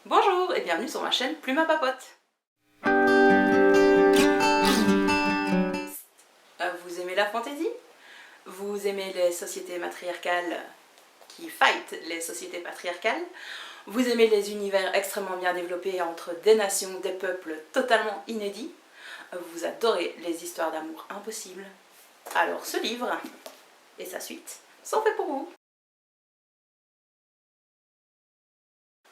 Bonjour et bienvenue sur ma chaîne Plume à Papote. Vous aimez la fantasy? Vous aimez les sociétés matriarcales qui fight les sociétés patriarcales? Vous aimez les univers extrêmement bien développés entre des nations, des peuples totalement inédits? Vous adorez les histoires d'amour impossibles? Alors ce livre et sa suite sont faits pour vous.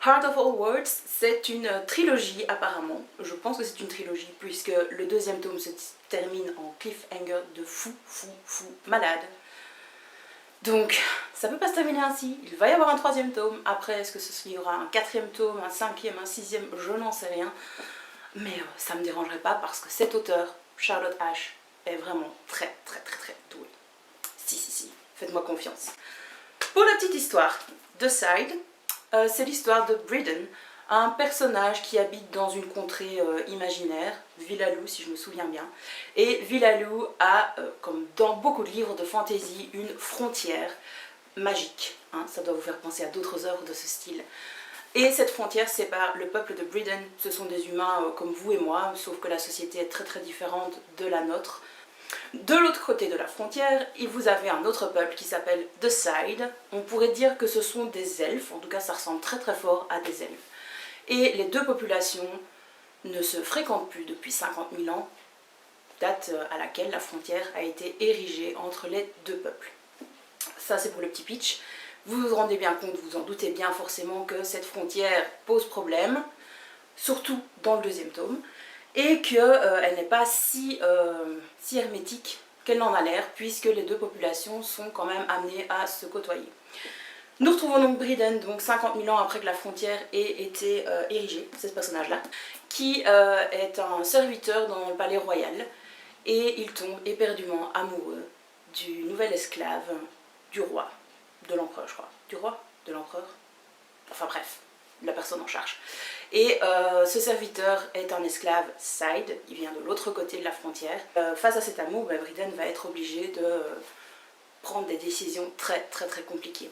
Heart of All Words, c'est une trilogie apparemment. Je pense que c'est une trilogie puisque le deuxième tome se termine en cliffhanger de fou, malade. Donc ça peut pas se terminer ainsi. Il va y avoir un troisième tome. Après, est-ce que ce sera un quatrième tome, un cinquième, un sixième? Je n'en sais rien. Mais ça me dérangerait pas parce que cet auteur, Charlotte Ashe, est vraiment très doué. Si, faites-moi confiance. Pour la petite histoire, The Side, c'est l'histoire de Bredon, un personnage qui habite dans une contrée imaginaire, Villaloo si je me souviens bien. Et Villaloo a, comme dans beaucoup de livres de fantasy, une frontière magique. Hein, ça doit vous faire penser à d'autres œuvres de ce style. Et cette frontière sépare le peuple de Bredon, ce sont des humains comme vous et moi, sauf que la société est très différente de la nôtre. De l'autre côté de la frontière, vous avez un autre peuple qui s'appelle The Side. On pourrait dire que ce sont des elfes, en tout cas ça ressemble très fort à des elfes. Et les deux populations ne se fréquentent plus depuis 50 000 ans, date à laquelle la frontière a été érigée entre les deux peuples. Ça c'est pour le petit pitch. Vous vous rendez bien compte, vous en doutez bien forcément que cette frontière pose problème, surtout dans le deuxième tome, et qu'elle n'est pas si hermétique qu'elle n'en a l'air, puisque les deux populations sont quand même amenées à se côtoyer. Nous retrouvons donc Bredon, donc 50 000 ans après que la frontière ait été érigée, c'est ce personnage-là, qui est un serviteur dans le palais royal, et il tombe éperdument amoureux du nouvel esclave du roi, de l'empereur je crois, du roi, de l'empereur, enfin bref, la personne en charge. Et ce serviteur est un esclave Side, il vient de l'autre côté de la frontière. Face à cet amour, Bredon va être obligé de prendre des décisions très compliquées.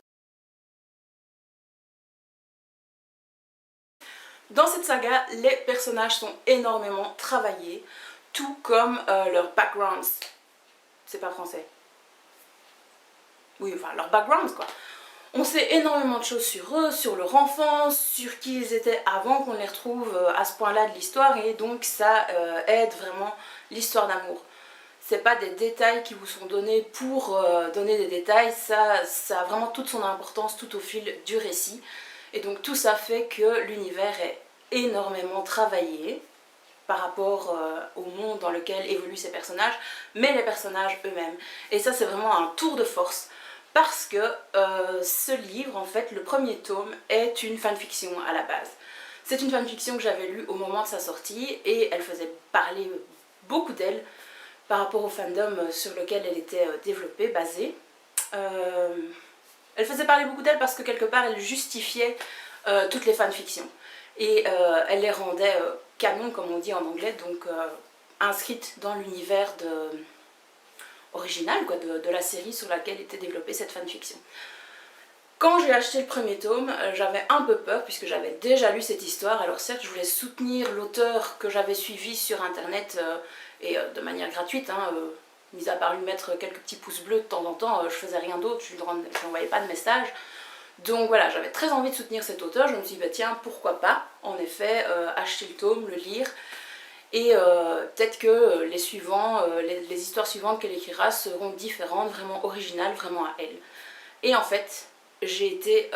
Dans cette saga, les personnages sont énormément travaillés, tout comme leurs backgrounds. C'est pas français. Oui, enfin, leurs backgrounds quoi. On sait énormément de choses sur eux, sur leur enfance, sur qui ils étaient avant qu'on les retrouve à ce point-là de l'histoire, et donc ça aide vraiment l'histoire d'amour. C'est pas des détails qui vous sont donnés pour donner des détails, ça a vraiment toute son importance tout au fil du récit. Et donc tout ça fait que l'univers est énormément travaillé par rapport au monde dans lequel évoluent ces personnages, mais les personnages eux-mêmes. Et ça c'est vraiment un tour de force. Parce que ce livre, en fait, le premier tome, est une fanfiction à la base. C'est une fanfiction que j'avais lue au moment de sa sortie et elle faisait parler beaucoup d'elle par rapport au fandom sur lequel elle était développée, basée. Elle faisait parler beaucoup d'elle parce que quelque part elle justifiait toutes les fanfictions. Et elle les rendait canon, comme on dit en anglais, donc inscrites dans l'univers original quoi, de la série sur laquelle était développée cette fanfiction. Quand j'ai acheté le premier tome, j'avais un peu peur puisque j'avais déjà lu cette histoire. Alors certes, je voulais soutenir l'auteur que j'avais suivi sur internet et de manière gratuite, hein, mis à part lui mettre quelques petits pouces bleus de temps en temps, je faisais rien d'autre, je n'envoyais pas de message. Donc voilà, j'avais très envie de soutenir cet auteur, je me suis dit bah tiens, pourquoi pas, en effet, acheter le tome, le lire. Et peut-être que les suivants, les histoires suivantes qu'elle écrira seront différentes, vraiment originales, vraiment à elle. Et en fait, j'ai été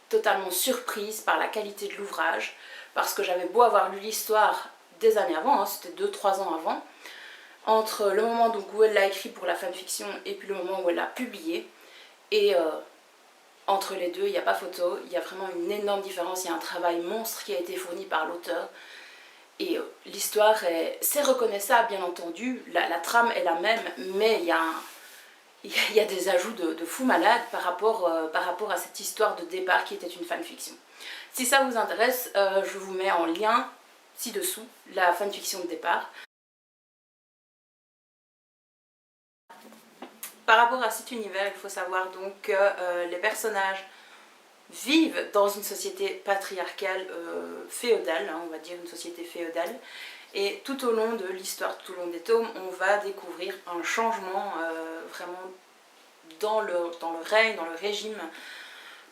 totalement surprise par la qualité de l'ouvrage, parce que j'avais beau avoir lu l'histoire des années avant, hein, c'était 2-3 ans avant, entre le moment donc, où elle l'a écrit pour la fanfiction et puis le moment où elle l'a publié, et entre les deux, il n'y a pas photo, il y a vraiment une énorme différence, il y a un travail monstre qui a été fourni par l'auteur. Et l'histoire, c'est reconnaissable bien entendu, la trame est la même, mais il y a des ajouts de fou malade par rapport à cette histoire de départ qui était une fanfiction. Si ça vous intéresse, je vous mets en lien ci-dessous la fanfiction de départ. Par rapport à cet univers, il faut savoir donc que les personnages vivent dans une société patriarcale féodale, hein, on va dire une société féodale. Et tout au long de l'histoire, tout au long des tomes, on va découvrir un changement vraiment dans le règne, dans le régime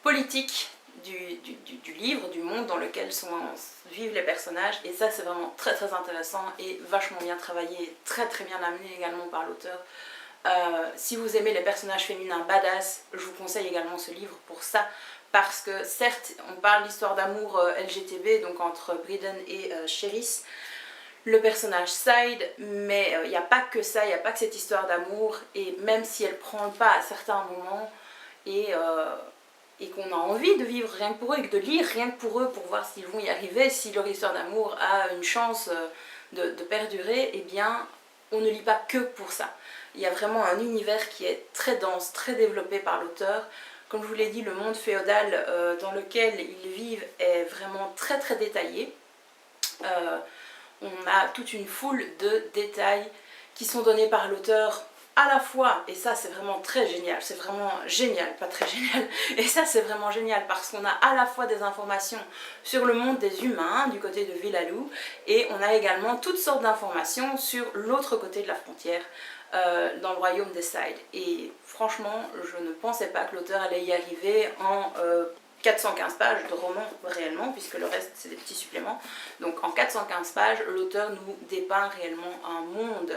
politique du livre, du monde dans lequel vivent les personnages. Et ça c'est vraiment très très intéressant et vachement bien travaillé, très très bien amené également par l'auteur. Si vous aimez les personnages féminins badass, je vous conseille également ce livre pour ça, parce que certes on parle d'histoire d'amour LGTB, donc entre Briden et Cheris, le personnage Side, mais il n'y a pas que ça, il n'y a pas que cette histoire d'amour, et même si elle prend le pas à certains moments, et qu'on a envie de vivre rien que pour eux, et de lire rien que pour eux, pour voir s'ils vont y arriver, si leur histoire d'amour a une chance de perdurer, eh bien on ne lit pas que pour ça. Il y a vraiment un univers qui est très dense, très développé par l'auteur. Comme je vous l'ai dit, le monde féodal dans lequel ils vivent est vraiment très très détaillé. On a toute une foule de détails qui sont donnés par l'auteur à la fois, et ça c'est vraiment très génial, c'est vraiment génial, pas très génial, et ça c'est vraiment génial parce qu'on a à la fois des informations sur le monde des humains du côté de Villaloo, et on a également toutes sortes d'informations sur l'autre côté de la frontière, dans le royaume des Side. Et franchement, je ne pensais pas que l'auteur allait y arriver en 415 pages de roman réellement, puisque le reste c'est des petits suppléments. Donc en 415 pages, l'auteur nous dépeint réellement un monde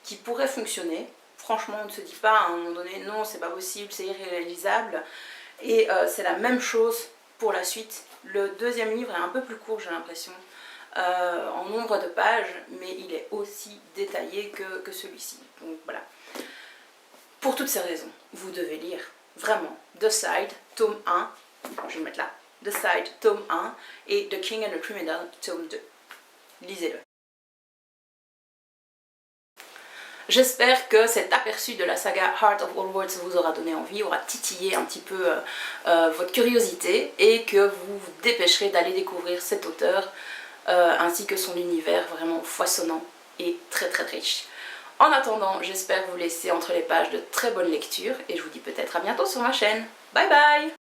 qui pourrait fonctionner. Franchement, on ne se dit pas à un moment donné non, c'est pas possible, c'est irréalisable. Et c'est la même chose pour la suite. Le deuxième livre est un peu plus court, j'ai l'impression, en nombre de pages, mais il est aussi détaillé que celui-ci. Donc voilà. Pour toutes ces raisons, vous devez lire vraiment The Side, tome 1, je vais le mettre là, The Side, tome 1, et The King and the Criminal, tome 2. Lisez-le. J'espère que cet aperçu de la saga Heart of All Worlds vous aura donné envie, aura titillé un petit peu votre curiosité, et que vous vous dépêcherez d'aller découvrir cet auteur ainsi que son univers vraiment foisonnant et très très riche. En attendant, j'espère vous laisser entre les pages de très bonnes lectures, et je vous dis peut-être à bientôt sur ma chaîne. Bye bye!